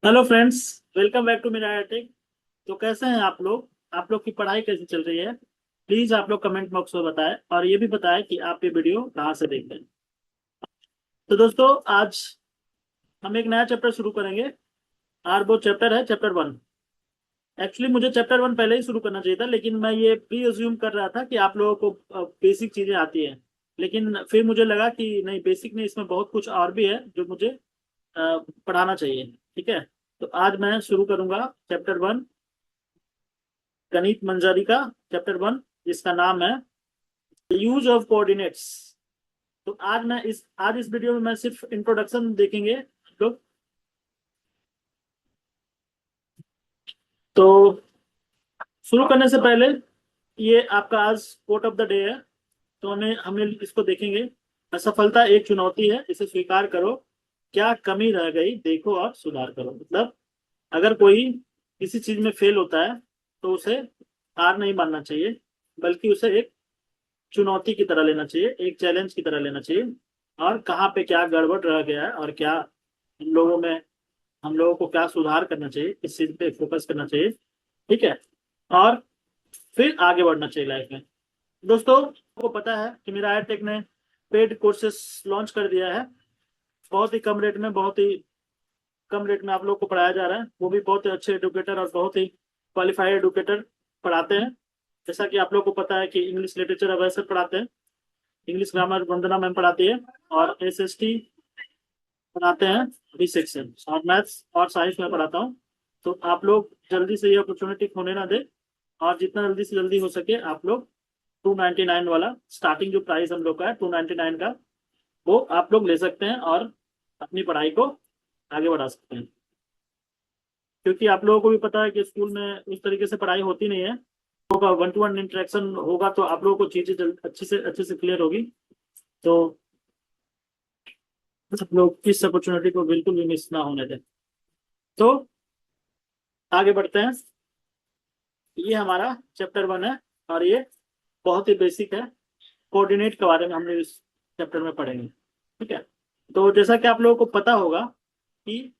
Hello friends. Welcome back to Mera Tech. तो कैसे हैं आप लोग की पढ़ाई कैसी चल रही है? प्लीज आप लोग कमेंट बॉक्स में बताएं और ये भी बताएं कि आप ये वीडियो कहाँ से देख रहे हैं। तो दोस्तों, आज हम एक नया चैप्टर शुरू करेंगे और वो चैप्टर है चैप्टर 1। एक्चुअली मुझे चैप्टर 1 पहले ही शुरू करना चाहिए था, लेकिन मैं ये प्री अज्यूम कर रहा था कि आप लोगों को बेसिक चीजें आती हैं। लेकिन फिर मुझे लगा कि नहीं, बेसिक नहीं, इसमें बहुत कुछ और भी है जो मुझे पढ़ाना चाहिए। ठीक है। तो आज मैं शुरू करूंगा चैप्टर 1, गणित मंजरी का चैप्टर 1, जिसका नाम है यूज ऑफ कोऑर्डिनेट्स। तो आज इस वीडियो में मैं सिर्फ इंट्रोडक्शन देखेंगे लोग। तो शुरू करने से पहले, ये आपका आज कोट ऑफ द डे है। तो हमें हमें इसको देखेंगे। असफलता एक चुनौती है, इसे स्वीकार करो। क्या कमी रह गई देखो और सुधार करो। मतलब अगर कोई किसी चीज में फेल होता है तो उसे हार नहीं मानना चाहिए, बल्कि उसे एक चुनौती की तरह लेना चाहिए, एक चैलेंज की तरह लेना चाहिए। और कहाँ पे क्या गड़बड़ रह गया है और क्या हम लोगों में हम लोगों को क्या सुधार करना चाहिए, इस चीज पे फोकस करना चाहिए। ठीक है। और फिर आगे बढ़ना चाहिए लाइफ में। दोस्तों, आपको पता है कि मेरा टेक ने पेड कोर्सेस लॉन्च कर दिया है। बहुत ही कम रेट में, बहुत ही कम रेट में आप लोग को पढ़ाया जा रहा है, वो भी बहुत ही अच्छे एडुकेटर और बहुत ही क्वालिफाइड एडुकेटर पढ़ाते हैं। जैसा कि आप लोग को पता है कि इंग्लिश लिटरेचर अब ऐसे पढ़ाते हैं। इंग्लिश ग्रामर वंदना मैम पढ़ाती है, और एसएसटी पढ़ाते हैं अभी सेक्शन, और मैथ्स और साइंस में पढ़ाता हूँ। तो आप लोग जल्दी से ये अपॉर्चुनिटी खोने ना दे, और जितना जल्दी से जल्दी हो सके आप लोग 299 वाला स्टार्टिंग जो प्राइस हम लोग का है 299 का, वो आप लोग ले सकते हैं और अपनी पढ़ाई को आगे बढ़ा सकते हैं। क्योंकि आप लोगों को भी पता है कि स्कूल में उस तरीके से पढ़ाई होती नहीं है। होगा, 1-to-1 इंटरेक्शन होगा तो आप लोगों को चीजें अच्छे से क्लियर होगी। तो आप लोग इस अपॉर्चुनिटी को बिल्कुल भी मिस ना होने दें। तो आगे बढ़ते हैं। ये हमारा चैप्टर 1 है, और ये बहुत ही बेसिक है। कोऑर्डिनेट के बारे में हम लोग इस चैप्टर में पढ़ेंगे। ठीक है। तो जैसा कि आप लोगों को पता होगा कि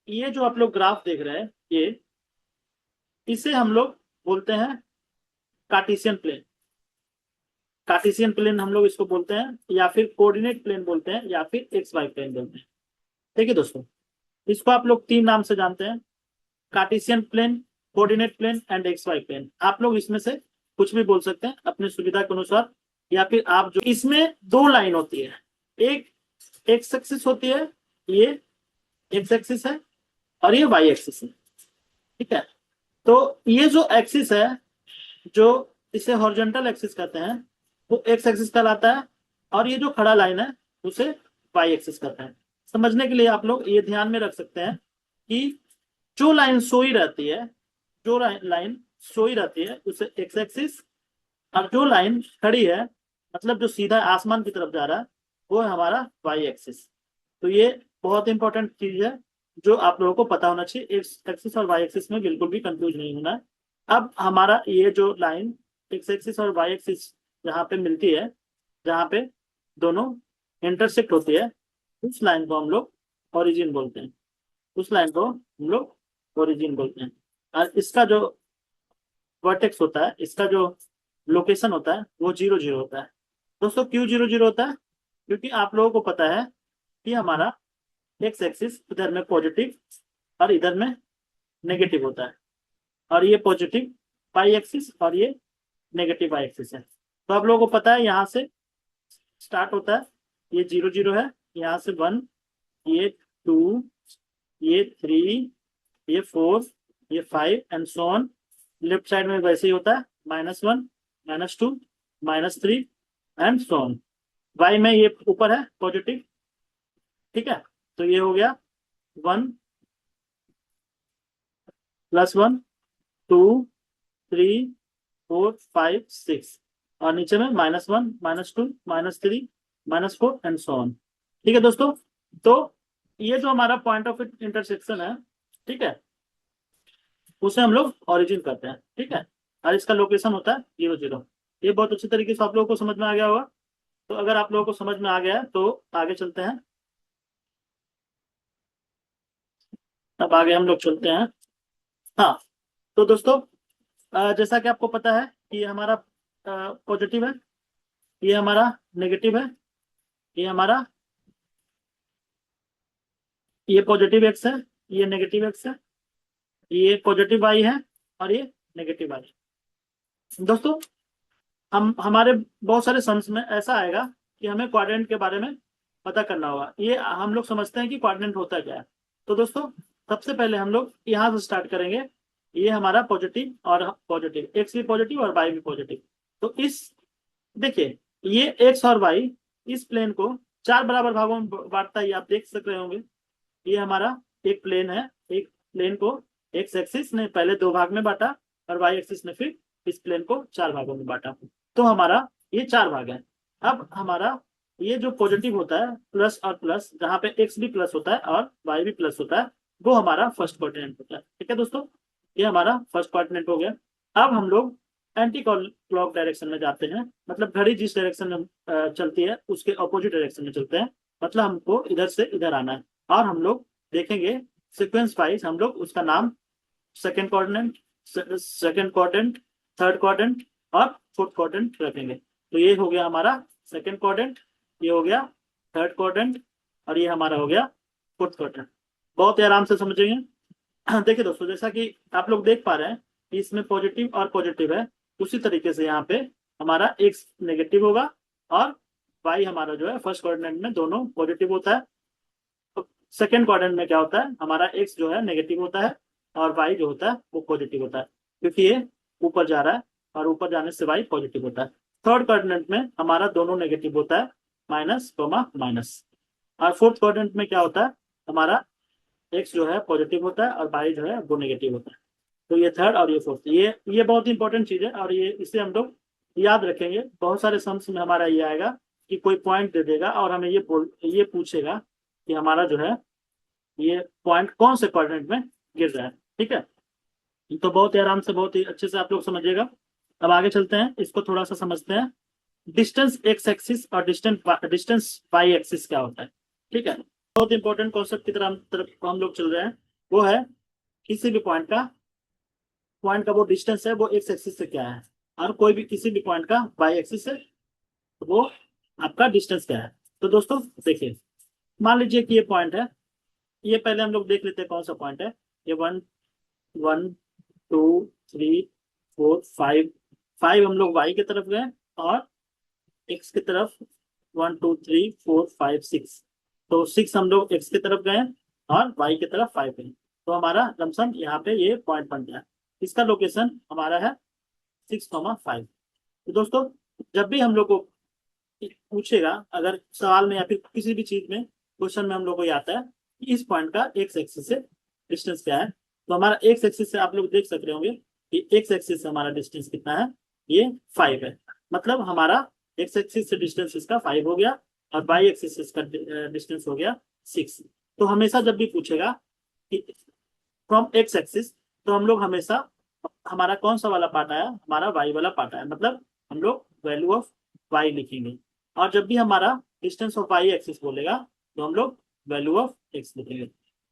ये जो आप लोग ग्राफ देख रहे हैं, ये इसे हम लोग बोलते हैं कार्टेशियन प्लेन। कार्टेशियन प्लेन हम लोग इसको बोलते हैं, या फिर कोऑर्डिनेट प्लेन बोलते हैं, या फिर एक्स वाई प्लेन बोलते हैं। ठीक है दोस्तों, इसको आप लोग तीन नाम से जानते हैं: Cartesian plane, coordinate plane and x y plane. आप लोग इसमें से कुछ भी बोल सकते हैं अपनी सुविधा के अनुसार। या फिर आप जो, इसमें दो लाइन होती है, एक एक्स एक्सिस होती है, ये एक्स एक्सिस है, और ये वाई एक्सिस है। ठीक है। तो ये जो एक्सिस है, जो इसे हॉरिजॉन्टल एक्सिस कहते हैं, वो एक्स एक्सिस कहलाता है। और ये जो खड़ा लाइन है, उसे वाई एक्सिस कहते हैं। समझने के लिए आप लोग ये ध्यान में रख सकते हैं कि जो लाइन सोई रहती है, जो लाइन सोई रहती है उसे एक्स एक्सिस, और जो लाइन खड़ी है, मतलब जो सीधा आसमान की तरफ जा रहा है, वो है हमारा वाई एक्सिस। तो ये बहुत इंपॉर्टेंट चीज है जो आप लोगों को पता होना चाहिए। एक्स एक्सिस और वाई एक्सिस में बिल्कुल भी कंफ्यूज नहीं होना है। अब हमारा ये जो लाइन एक्स एक्सिस और वाई एक्सिस जहाँ पे मिलती है, जहाँ पे दोनों इंटरसेक्ट होती है, उस लाइन को हम लोग ओरिजिन बोलते हैं। उस लाइन को हम लोग ओरिजिन बोलते हैं। और इसका जो वर्टेक्स होता है, इसका जो लोकेशन होता है, वो 0 0 होता है। दोस्तों, क्यों 0 0 होता है? क्योंकि आप लोगों को पता है कि हमारा एक्स एक्सिस इधर में पॉजिटिव और इधर में नेगेटिव होता है, और ये पॉजिटिव पाई एक्सिस और ये नेगेटिव पाई एक्सिस है। तो आप लोगों को पता है यहाँ से स्टार्ट होता है, ये 0 0 है, यहाँ से 1, ये 2, ये 3, ये 4, ये 5 and so on. Left side में वैसे ही होता है, -1, -2, -3 एंड सो ऑन। वाई में ये ऊपर है पॉजिटिव। ठीक है। तो ये हो गया 1 +1, 2, 3, 4, 5, 6, और नीचे में -1, -2, -3, -4 एंड सो ऑन। ठीक है दोस्तों। तो ये जो हमारा पॉइंट ऑफ इंटरसेक्शन है, ठीक है, उसे हम लोग ओरिजिन करते हैं। ठीक है। और इसका लोकेशन होता है 0 0। ये बहुत अच्छी तरीके से आप लोगों को समझ में आ गया होगा। तो अगर आप लोगों को समझ में आ गया है तो आगे चलते हैं। अब आगे हम लोग चलते हैं। हाँ, तो दोस्तों जैसा कि आपको पता है कि ये हमारा पॉजिटिव है, ये हमारा नेगेटिव है, ये हमारा, ये पॉजिटिव एक्स है, ये नेगेटिव एक्स है, ये पॉजिटिव वाई है, और ये नेगेटिव वाई। दोस्तों हम हमारे बहुत सारे सम्स में ऐसा आएगा कि हमें क्वाड्रेंट के बारे में पता करना होगा। ये हम लोग समझते हैं कि क्वाड्रेंट होता क्या है। तो दोस्तों सबसे पहले हम लोग यहाँ से स्टार्ट करेंगे। ये हमारा पॉजिटिव और पॉजिटिव, एक्स भी पॉजिटिव और वाई भी पॉजिटिव। तो इस, देखिए, ये एक्स और वाई इस प्लेन को चार बराबर भागों में बांटता है, ये आप देख सक रहे होंगे। ये हमारा एक प्लेन है, एक प्लेन को एक्स एक्सिस ने पहले दो भाग में बांटा और वाई एक्सिस ने फिर इस प्लेन को चार भागों में बांटा। तो हमारा ये चार भाग है। अब हमारा ये जो पॉजिटिव होता है, प्लस और प्लस, जहाँ पे एक्स भी प्लस होता है और वाई भी प्लस होता है, वो हमारा फर्स्ट क्वाड्रेंट होता है। ठीक है दोस्तों, ये हमारा फर्स्ट क्वाड्रेंट हो गया। अब हम लोग एंटी क्लॉक डायरेक्शन में जाते हैं, मतलब घड़ी जिस डायरेक्शन में चलती है उसके अपोजिट डायरेक्शन में चलते हैं। मतलब हमको इधर से इधर आना है, और हम लोग देखेंगे सीक्वेंस वाइज, हम लोग उसका नाम second quadrant, second quadrant, third quadrant और फोर्थ क्वाड्रेंट रखेंगे। तो ये हो गया हमारा सेकेंड क्वाड्रेंट, ये हो गया थर्ड क्वाड्रेंट, और ये हमारा हो गया फोर्थ क्वाड्रेंट। बहुत ही आराम से समझेंगे। देखिए दोस्तों, जैसा कि आप लोग देख पा रहे हैं कि इसमें पॉजिटिव और पॉजिटिव है, उसी तरीके से यहाँ पे हमारा एक्स नेगेटिव होगा और वाई हमारा जो है फर्स्ट क्वाड्रेंट में दोनों पॉजिटिव होता है। तो सेकेंड क्वाड्रेंट में क्या होता है, हमारा एक्स जो है नेगेटिव होता है और वाई जो होता है वो पॉजिटिव होता है, क्योंकि ये ऊपर जा रहा है और ऊपर जाने से वाई पॉजिटिव होता है। थर्ड क्वाड्रेंट में हमारा दोनों नेगेटिव होता है, माइनस कोमा माइनस। और फोर्थ क्वाड्रेंट में क्या होता है, हमारा एक्स जो है पॉजिटिव होता है और वाई जो है वो नेगेटिव होता है। तो ये थर्ड और ये फोर्थ, ये बहुत इंपॉर्टेंट चीज है, और ये इसे हम लोग याद रखेंगे। बहुत सारे सम्स में हमारा ये आएगा कि कोई पॉइंट दे देगा और हमें ये पूछेगा कि हमारा जो है ये पॉइंट कौन से क्वाड्रेंट में गिर रहा है। ठीक है, तो बहुत ही आराम से, बहुत ही अच्छे से आप लोग समझिएगा। अब आगे चलते हैं, इसको थोड़ा सा समझते हैं। डिस्टेंस एक्स एक्सिस और डिस्टेंस वाई एक्सिस क्या होता है। ठीक है, बहुत इंपॉर्टेंट कॉन्सेप्ट की तरफ हम लोग चल रहे हैं। वो है किसी भी पॉइंट का वो डिस्टेंस है वो एक्स एक्सिस से क्या है, और कोई भी किसी भी पॉइंट का वाई एक्सिस है तो वो आपका डिस्टेंस क्या है। तो दोस्तों देखिए, मान लीजिए कि ये पॉइंट है, ये पहले हम लोग देख लेते हैं कौन सा पॉइंट है। ये one, one, two, three, four, five, five हम लोग वाई की तरफ गए और एक्स की तरफ, one two three four five six, तो सिक्स हम लोग एक्स की तरफ गए और वाई की तरफ फाइव गए। तो हमारा लमसम यहाँ पे ये पॉइंट बन गया। इसका लोकेशन हमारा है 6,5। तो दोस्तों जब भी हम लोग को पूछेगा, अगर सवाल में या फिर किसी भी चीज में क्वेश्चन में हम लोग को ये आता है कि इस पॉइंट का एक्स एक्सिस से डिस्टेंस क्या है, तो हमारा एक्स एक्सिस से आप लोग देख सक रहे होंगे कि एक्स एक्सिस से हमारा डिस्टेंस कितना है, ये 5 है। मतलब हमारा एक्स एक्सिस से डिस्टेंस इसका 5 हो गया और वाई एक्सिस से इसका डिस्टेंस हो गया 6। तो हमेशा जब भी पूछेगा कि फ्रॉम एक्स एक्सिस, तो हम लोग हमेशा हमारा कौन सा वाला पार्ट आया, हमारा वाई वाला पार्ट आया, मतलब हम लोग वैल्यू ऑफ वाई लिखेंगे। और जब भी हमारा डिस्टेंस ऑफ वाई एक्सिस बोलेगा तो हम लोग वैल्यू ऑफ एक्स लिखेंगे।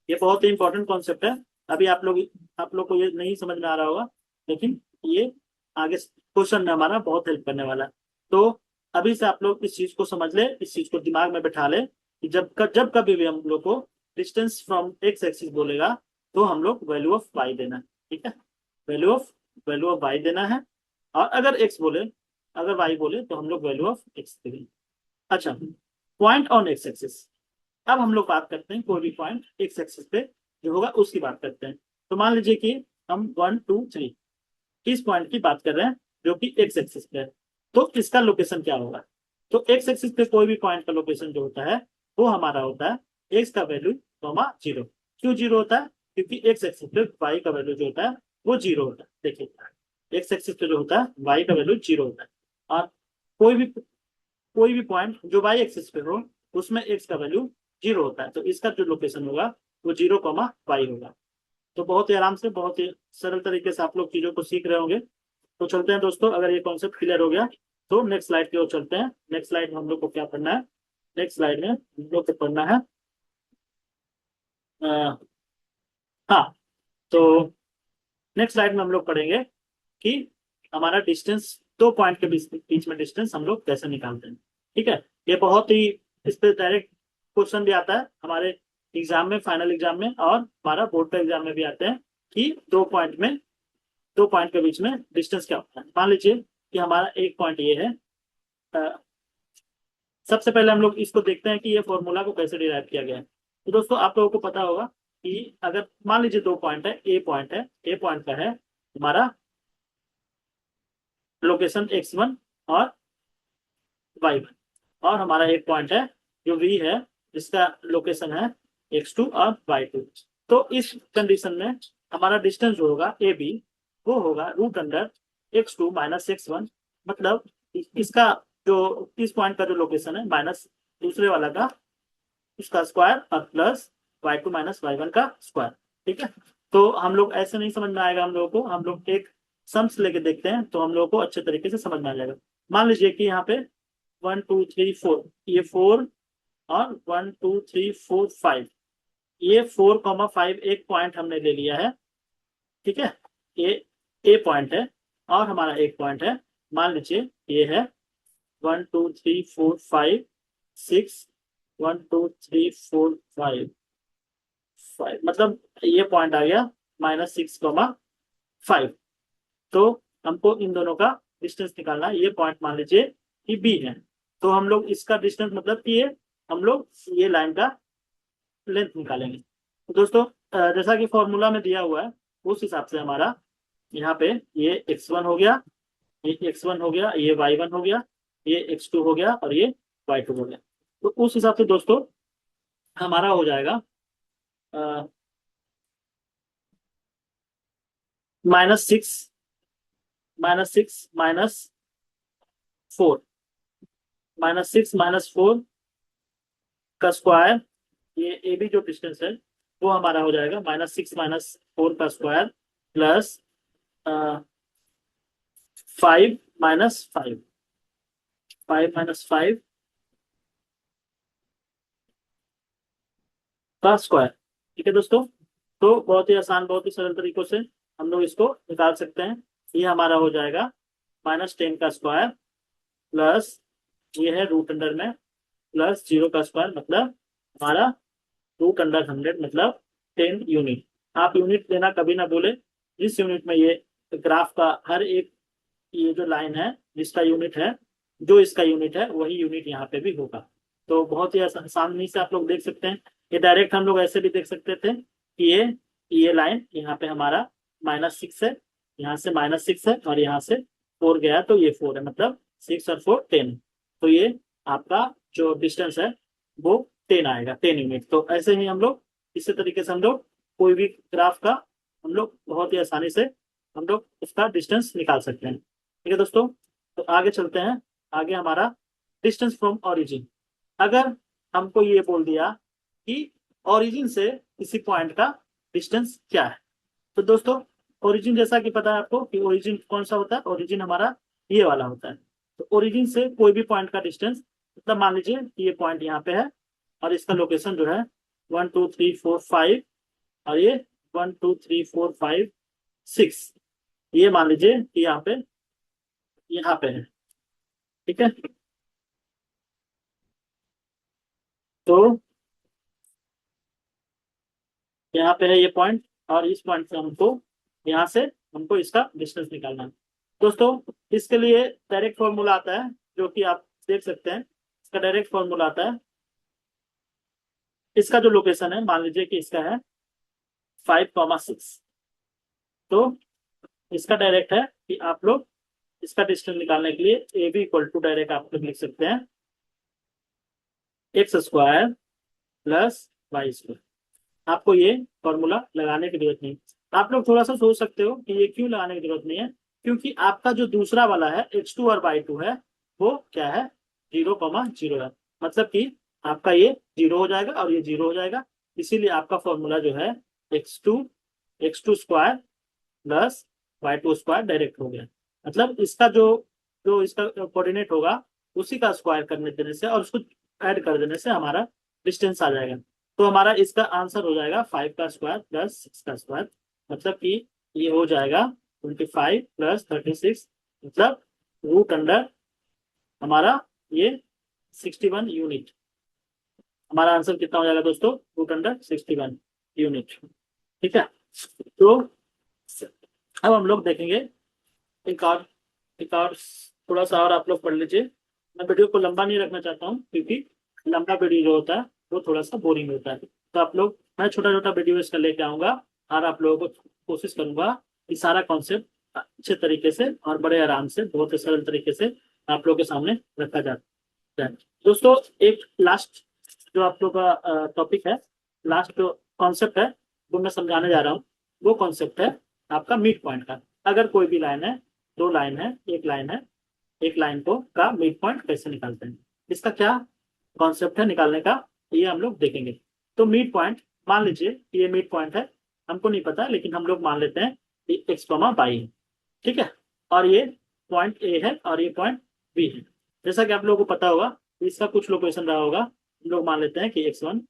ये बहुत ही इंपॉर्टेंट कॉन्सेप्ट है। अभी आप लोग को ये नहीं समझ में आ रहा होगा, लेकिन ये आगे क्वेश्चन में हमारा बहुत हेल्प करने वाला है। तो अभी से आप लोग इस चीज को समझ ले, इस चीज को दिमाग में बैठा ले कि जब कभी भी हम लोग को डिस्टेंस फ्रॉम एक्स एक्सिस बोलेगा तो हम लोग वैल्यू ऑफ वाई देना है। ठीक है, वैल्यू ऑफ वाई देना है। और अगर एक्स बोले, अगर वाई बोले तो हम लोग वैल्यू ऑफ एक्स देंगे। अच्छा, पॉइंट ऑन एक्स एक्सिस। अब हम लोग बात करते हैं कोई भी पॉइंट एक्स एक्सिस पे जो होगा उसकी बात करते हैं। तो मान लीजिए कि हम 1 2 3 इस पॉइंट की बात कर रहे हैं जो कि एक्स एक्सिस पे है, तो इसका लोकेशन क्या होगा। तो एक्स एक्सिस पे कोई भी पॉइंट का लोकेशन जो होता है वो हमारा होता है एक्स का वैल्यू कॉमा जीरो। क्यों जीरो होता है, क्योंकि एक्स एक्सिस पे वाई का वैल्यू जो होता है वो जीरो होता है। देखिए, एक्स एक्सिस पे जो होता है वाई का वैल्यू जीरो होता है, और कोई भी पॉइंट जो वाई एक्सिस पे हो उसमें एक्स का वैल्यू जीरो होता है, तो इसका जो लोकेशन होगा वो जीरो कॉमा वाई होगा। तो बहुत ही आराम से, बहुत ही सरल तरीके से आप लोग चीजों को सीख रहे होंगे। तो चलते हैं दोस्तों, अगर ये कॉन्सेप्ट क्लियर हो गया तो नेक्स्ट स्लाइड की ओर चलते हैं। नेक्स्ट स्लाइड में हम लोग को क्या पढ़ना है, नेक्स्ट स्लाइड में हम लोग को पढ़ना है हाँ, तो नेक्स्ट स्लाइड में हम लोग पढ़ेंगे कि हमारा डिस्टेंस, दो पॉइंट के बीच बीच में डिस्टेंस हम लोग कैसे निकालते हैं। ठीक है, ये बहुत ही, इस पे डायरेक्ट क्वेश्चन भी आता है हमारे एग्जाम में, फाइनल एग्जाम में, और हमारा बोर्ड का एग्जाम में भी आते हैं कि दो पॉइंट के बीच में डिस्टेंस क्या होता है। मान लीजिए कि हमारा एक पॉइंट ये है। अ, सबसे पहले हम लोग इसको देखते हैं कि ये फॉर्मूला को कैसे डिराइव किया गया है। तो दोस्तों आप लोगों को पता होगा कि अगर मान लीजिए दो पॉइंट है, ए पॉइंट का है हमारा लोकेशन x1 और y1, और हमारा एक पॉइंट है जो v है जिसका लोकेशन है x2 और y2। तो इस कंडीशन में हमारा डिस्टेंस जो होगा ए बी, वो होगा root under x2 minus x1। मतलब इसका जो, इस पॉइंट का जो लोकेशन है माइनस दूसरे वाला का उसका स्क्वायर और प्लस y2 माइनस y1 का स्क्वायर। ठीक है, तो हम लोग ऐसे नहीं समझ में आएगा, हम लोगों को, हम लोग एक सम्स लेके देखते हैं तो हम लोग को अच्छे तरीके से समझ में आ जाएगा। मान लीजिए कि यहाँ पे 1 2 3 4, ये 4, और 1 2 3 4 5, ये 4,5 एक पॉइंट हमने ले लिया है। ठीक है, ये ए पॉइंट है और हमारा एक पॉइंट है, मान लीजिए ये है 1 2 3 4 5 6, 1 2 3 4 5, मतलब ये पॉइंट आ गया -6,5। तो हमको इन दोनों का डिस्टेंस निकालना है। ये पॉइंट मान लीजिए कि बी है, तो हम लोग इसका डिस्टेंस, मतलब कि ये हम लोग ये लाइन का लेंथ निकालेंगे। तो दोस्तों जैसा कि फॉर्मूला में दिया हुआ है उस हिसाब से हमारा यहाँ पे ये x1 हो गया, ये x1 हो गया, ये y1 हो गया, ये x2 हो गया, और ये y2 हो गया। तो उस हिसाब से दोस्तों हमारा हो जाएगा -6, -6 -4, -6 -4 का स्क्वायर, ये ए बी जो डिस्टेंस है वो हमारा हो जाएगा -6 -4 का स्क्वायर प्लस 5 -5, 5 - 5 का स्क्वायर। ठीक है दोस्तों, तो बहुत ही आसान, बहुत ही सरल तरीकों से हम लोग इसको निकाल सकते हैं। ये हमारा हो जाएगा -10 का स्क्वायर प्लस, ये है रूट अंडर में, प्लस 0 का स्क्वायर, मतलब हमारा रूट अंडर 100, मतलब 10 यूनिट। आप यूनिट लेना कभी ना भूले। इस यूनिट में ये ग्राफ का हर एक, ये जो लाइन है जिसका यूनिट है, जो इसका यूनिट है वही यूनिट यहाँ पे भी होगा। तो बहुत ही आसानी से आप लोग देख सकते हैं। ये डायरेक्ट हम लोग ऐसे भी देख सकते थे कि ये लाइन यहाँ पे हमारा -6 है, यहाँ से -6 है, और यहाँ से 4 गया तो ये 4 है, मतलब 6 और 4 10। तो ये आपका जो डिस्टेंस है वो 10 आएगा, 10 यूनिट। तो ऐसे ही हम लोग, इसी तरीके से हम लोग कोई भी ग्राफ का हम लोग बहुत ही आसानी से हम लोग उसका डिस्टेंस निकाल सकते हैं। ठीक है दोस्तों, तो आगे चलते हैं। आगे हमारा डिस्टेंस फ्रॉम ओरिजिन। अगर हमको ये बोल दिया कि ओरिजिन से किसी पॉइंट का डिस्टेंस क्या है, तो दोस्तों ओरिजिन, जैसा कि पता है आपको कि ओरिजिन कौन सा होता है, ओरिजिन हमारा ये वाला होता है। तो ओरिजिन से कोई भी पॉइंट का डिस्टेंस, मतलब मान लीजिए कि ये पॉइंट यहाँ पे है और इसका लोकेशन जो है 1 2 3 4 5, और ये 1 2 3 4 5 6, ये मान लीजिए कि यहाँ पे है। ठीक है, तो यहाँ पे है ये पॉइंट, और इस पॉइंट से हमको, यहाँ से हमको इसका डिस्टेंस निकालना है। दोस्तों इसके लिए डायरेक्ट फॉर्मूला आता है, जो कि आप देख सकते हैं। इसका डायरेक्ट फॉर्मूला आता है, इसका जो लोकेशन है मान लीजिए कि इसका है 5,6। तो इसका डायरेक्ट है कि आप लोग इसका डिस्टेंस निकालने के लिए A B equal to, direct आप लोग लिख सकते हैं x² प्लस y²। आपको ये फॉर्मूला लगाने की जरूरत नहीं। आप लोग थोड़ा सा सोच सकते हो कि ये क्यों लगाने की जरूरत नहीं है, क्योंकि आपका जो दूसरा वाला है x2 और y2 है वो क्या है, 0,0 है। मतलब कि आपका ये 0 हो जाएगा और ये 0 हो जाएगा, इसीलिए आपका फॉर्मूला जो है x2 square plus y2 square direct हो गया। मतलब इसका जो जो इसका कोऑर्डिनेट होगा उसी का स्क्वायर करने देने से और उसको ऐड कर देने से हमारा डिस्टेंस आ जाएगा। तो हमारा इसका आंसर हो जाएगा 5 का स्क्वायर प्लस 6 का स्क्वायर, मतलब कि ये हो जाएगा 25 प्लस 36, मतलब रूट अंडर हमारा ये 61 यूनिट। हमारा आंसर कितना हो जाएगा दोस्तों? Root under 61 unit. ठीक है, तो अब हम लोग देखेंगे एक और थोड़ा सा और आप लोग पढ़ लीजिए। मैं वीडियो को लंबा नहीं रखना चाहता हूँ, क्योंकि लंबा वीडियो जो होता है वो थोड़ा सा बोरिंग होता है। तो आप लोग, मैं छोटा छोटा वीडियो इसका लेके आऊंगा और आप लोगों को कोशिश करूंगा कि सारा कॉन्सेप्ट अच्छे तरीके से और बड़े आराम से, बहुत ही सरल तरीके से आप लोगों के सामने रखा जाता है। दोस्तों, एक लास्ट जो आप लोग का टॉपिक है, लास्ट जो कॉन्सेप्ट है वो मैं समझाने जा रहा हूँ। वो कॉन्सेप्ट है आपका मिड पॉइंट का। अगर कोई भी लाइन है, दो लाइन है, एक लाइन है, एक लाइन को का मिड पॉइंट कैसे निकालते हैं, इसका क्या कॉन्सेप्ट है निकालने का, ये हम लोग देखेंगे। तो मिड पॉइंट, मान लीजिए ये मिड पॉइंट है, हमको नहीं पता लेकिन हम लोग मान लेते हैं कि एक्स कॉमा वाई है। ठीक है, और ये पॉइंट ए है और ये पॉइंट बी है। जैसा कि आप लोगों को पता होगा, इसका कुछ लोकेशन रहा होगा। हम लोग मान लेते हैं कि x1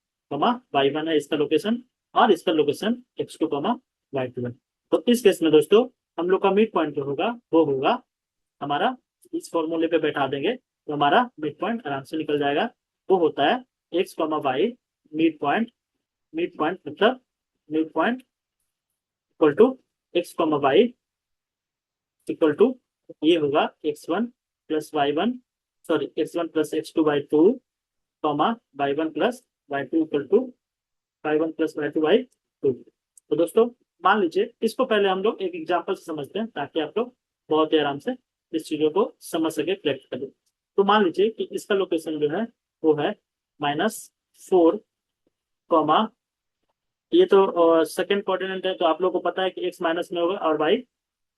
y1 है इसका लोकेशन, और इसका लोकेशन x2 y2 है। तो इस केस में दोस्तों हम लोग का मिड पॉइंट जो होगा वो होगा हमारा, इस फॉर्मूले पे बैठा देंगे तो हमारा मिड पॉइंट आराम से निकल जाएगा। वो होता है x y mid point. Mid point मतलब mid point equal to x y equal to, ये होगा x1 plus y1, sorry x1 plus x2 y2 y1 plus y2 equal to y1 plus y2 y2। तो दोस्तों मान लीजिए, इसको पहले हम लोग एक एग्जांपल से समझते हैं ताकि आप लोग बहुत ही आराम से इस चीजों को समझ सके, कलेक्ट करें। तो मान लीजिए कि इसका लोकेशन जो है वो है -4, ये तो सेकंड कोऑर्डिनेट है, तो आप लोग को पता है कि x माइनस में होगा और y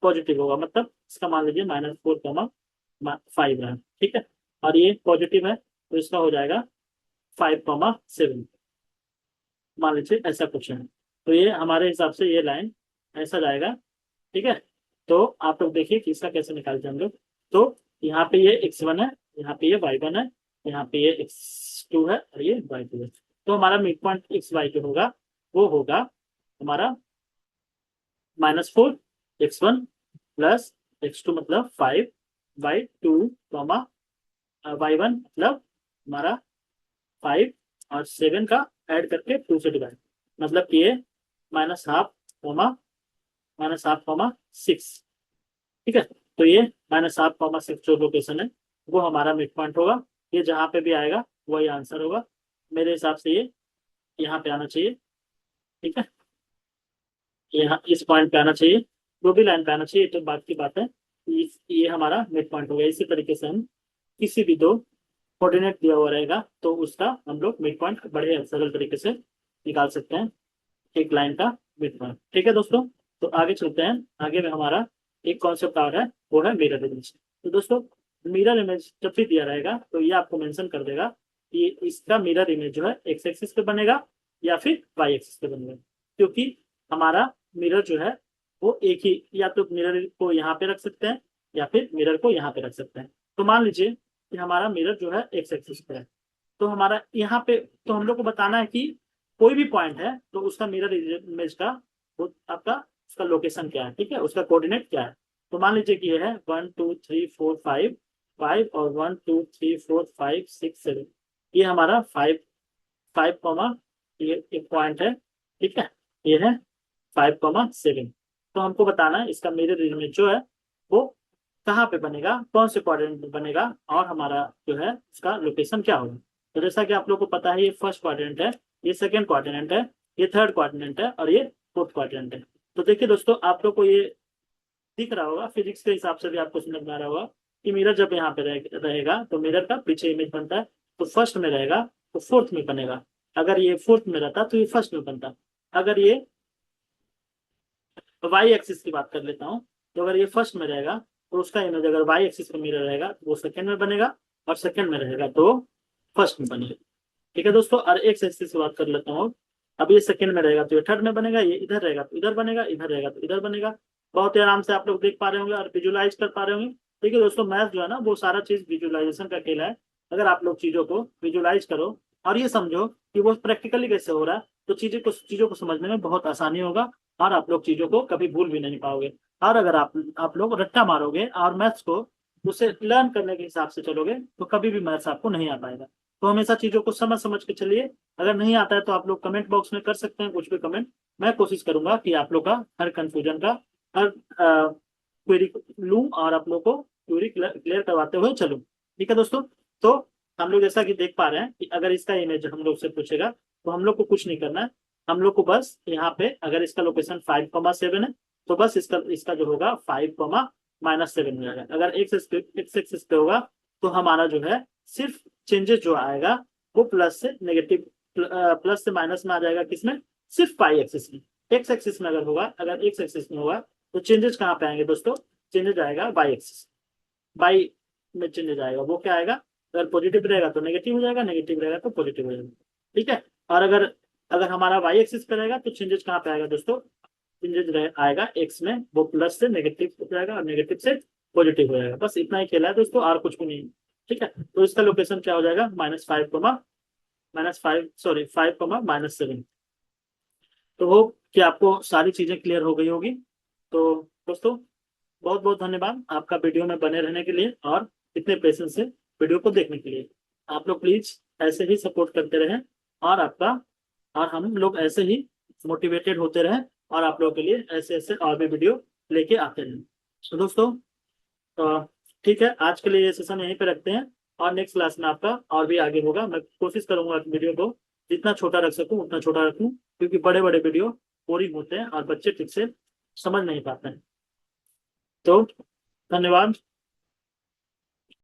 पॉजिटिव होगा, मतलब इसका मान लीजिए -4, 5 है। ठीक है, और ये पॉजिटिव है तो इसका हो जाएगा 5, 7, मान लीजिए ऐसा कुछ है। तो ये हमारे हिसाब से ये लाइन ऐसा जाएगा। ठीक है, तो आप लोग देखिए कि इसका कैसे निकालते हैं हम लोग। तो यहाँ पे ये x1 है, यहाँ पे ये y1 है, यहाँ पे ये x2 है और ये y2 है। तो हमारा मिड पॉइंट xy जो होगा वो होगा हमारा -4 x1 प्लस x2 मतलब 5 y2 y1 मतलब हमारा 5 और 7 का ऐड करके 2 से डिवाइड, मतलब कि ये -1/2 -1/2, 6। ठीक है, तो ये -1/2, 6 जो लोकेशन है वो हमारा मिड पॉइंट होगा। ये जहाँ पे भी आएगा वही आंसर होगा। मेरे हिसाब से ये यहाँ पे आना चाहिए। ठीक है, यहाँ इस पॉइंट पे आना चाहिए, जो भी लाइन पे आना चाहिए, तो बात की बात है। ये हमारा मिड पॉइंट होगा। इसी तरीके से हम किसी भी दो कोऑर्डिनेट दिया हुआ रहेगा तो उसका हम लोग मिड पॉइंट बड़े सरल तरीके से निकाल सकते हैं, एक लाइन का मिड पॉइंट। ठीक है दोस्तों, तो आगे चलते हैं। आगे में हमारा एक कॉन्सेप्ट और है, वो है मिरर इमेज। तो दोस्तों मिरर इमेज जब भी दिया रहेगा तो ये आपको मेंशन कर देगा कि इसका मिरर इमेज जो है एक्स एक्सिस पे बनेगा या फिर वाई एक्सिस पे बनेगा। क्योंकि हमारा मिरर जो है वो एक ही, या तो मिरर को यहाँ पे रख सकते हैं या फिर मिरर को यहाँ पे रख सकते हैं। तो मान लीजिए कि हमारा मिरर जो है एक्स एक्सिस पे है, तो हमारा यहाँ पे, तो हम लोग को बताना है कि कोई भी पॉइंट है तो उसका मिरर इमेज का वो आपका उसका लोकेशन क्या है। ठीक है, उसका कोऑर्डिनेट क्या है। तो मान लीजिए कि ये है 1 2 3 4 5 5 और 1 2 3 4 5 6 7, ये हमारा 5 5, ये एक पॉइंट है। ठीक है, ये है 5, 7। तो हमको बताना है इसका मिरर इमेज जो है वो कहाँ पे बनेगा, कौन से क्वाड्रेंट में बनेगा, और हमारा जो है उसका लोकेशन क्या होगा। तो जैसा कि आप लोग को पता है, ये फर्स्ट क्वाड्रेंट है, ये सेकंड क्वाड्रेंट है, ये थर्ड क्वाड्रेंट है और ये फोर्थ क्वाड्रेंट है। तो देखिए दोस्तों, आप लोग को ये दिख रहा होगा, फिजिक्स के हिसाब से भी आपको समझ में आ रहा होगा कि मिरर जब यहाँ पे रहेगा तो मिरर का पीछे इमेज बनता है, तो फर्स्ट में रहेगा तो फोर्थ में बनेगा। अगर ये फोर्थ में रहता तो ये फर्स्ट में बनता। अगर ये वाई एक्सिस की बात कर लेता हूँ, तो अगर ये फर्स्ट में रहेगा तो उसका इमेज अगर वाई एक्सिस पे मिरर रहेगा तो वो सेकंड में बनेगा, और सेकंड में रहेगा तो फर्स्ट में बनेगा। ठीक है दोस्तों, और एक्स एक्सिस की बात कर लेता हूँ। अब ये सेकंड में रहेगा तो ये थर्ड में बनेगा, ये इधर रहेगा तो इधर बनेगा, इधर रहेगा तो इधर बनेगा। बहुत ही आराम से आप लोग देख पा रहे होंगे और विजुलाइज कर पा रहे होंगे। ठीक है दोस्तों, मैथ जो है ना वो सारा चीज विजुलाइजेशन का खेल है। अगर आप लोग चीजों को विजुलाइज करो और ये समझो कि वो प्रैक्टिकली कैसे हो रहा है, तो चीजों को समझने में बहुत आसानी होगा और आप लोग चीजों को कभी भूल भी नहीं पाओगे। और अगर आप लोग रट्टा मारोगे और मैथ्स को उसे लर्न करने के हिसाब से चलोगे तो कभी भी मैथ्स आपको नहीं आ पाएगा। तो हमेशा चीजों को समझ समझ के चलिए। अगर नहीं आता है तो आप लोग कमेंट बॉक्स में कर सकते हैं कुछ भी कमेंट। मैं कोशिश करूंगा कि आप लोग का हर कंफ्यूजन का हर क्वेरी लूं और आप लोग को क्वेरी क्लियर करवाते हुए चलूं। ठीक है दोस्तों। तो हम लोग जैसा कि देख पा रहे हैं कि अगर इसका इमेज हम लोग से पूछेगा तो हम लोग को कुछ नहीं करना है। हम लोग को बस यहाँ पे अगर इसका लोकेशन 5,7 है तो बस इसका इसका जो होगा 5,-7 हो जाएगा। अगर एक्स एक्सिस पे होगा तो हमारा जो है सिर्फ चेंजेस जो आएगा वो प्लस से नेगेटिव प्लस से माइनस में आ जाएगा। किसमें? सिर्फ पाई एक्सिस में। एक्स एक्सिस में अगर एक्स एक्सिस में होगा तो चेंजेस कहाँ पे आएंगे दोस्तों? चेंजेस आएगा वाई एक्सिस। वाई में चेंजेस आएगा वो क्या आएगा? अगर पॉजिटिव रहेगा तो नेगेटिव हो जाएगा, नेगेटिव रहेगा तो पॉजिटिव हो जाएगा। ठीक है। और अगर अगर हमारा वाई एक्सिस पे रहेगा तो चेंजेस कहाँ पे आएगा दोस्तों? चेंजेस आएगा एक्स में, वो प्लस से नेगेटिव हो जाएगा और नेगेटिव से पॉजिटिव हो जाएगा। बस इतना ही खेला है दोस्तों, और कुछ भी नहीं। ठीक है। तो इसका लोकेशन क्या हो जाएगा? -5, सॉरी 5,-7। तो हो कि आपको सारी चीजें क्लियर हो गई होगी। तो दोस्तों बहुत बहुत धन्यवाद आपका वीडियो में बने रहने के लिए और इतने पेशेंस से वीडियो को देखने के लिए। आप लोग प्लीज ऐसे ही सपोर्ट करते रहें और हम लोग ऐसे ही मोटिवेटेड होते रहें और आप लोगों के लिए ऐसे ऐसे और भी वीडियो लेके आते रहें। तो दोस्तों ठीक है, आज के लिए ये सेशन यहीं पे रखते हैं और नेक्स्ट क्लास में आपका और भी आगे होगा। मैं कोशिश करूंगा कि वीडियो को जितना छोटा रख सकूं उतना छोटा रखूं, क्योंकि बड़े बड़े वीडियो बोरिंग होते हैं और बच्चे ठीक से समझ नहीं पाते हैं। तो धन्यवाद।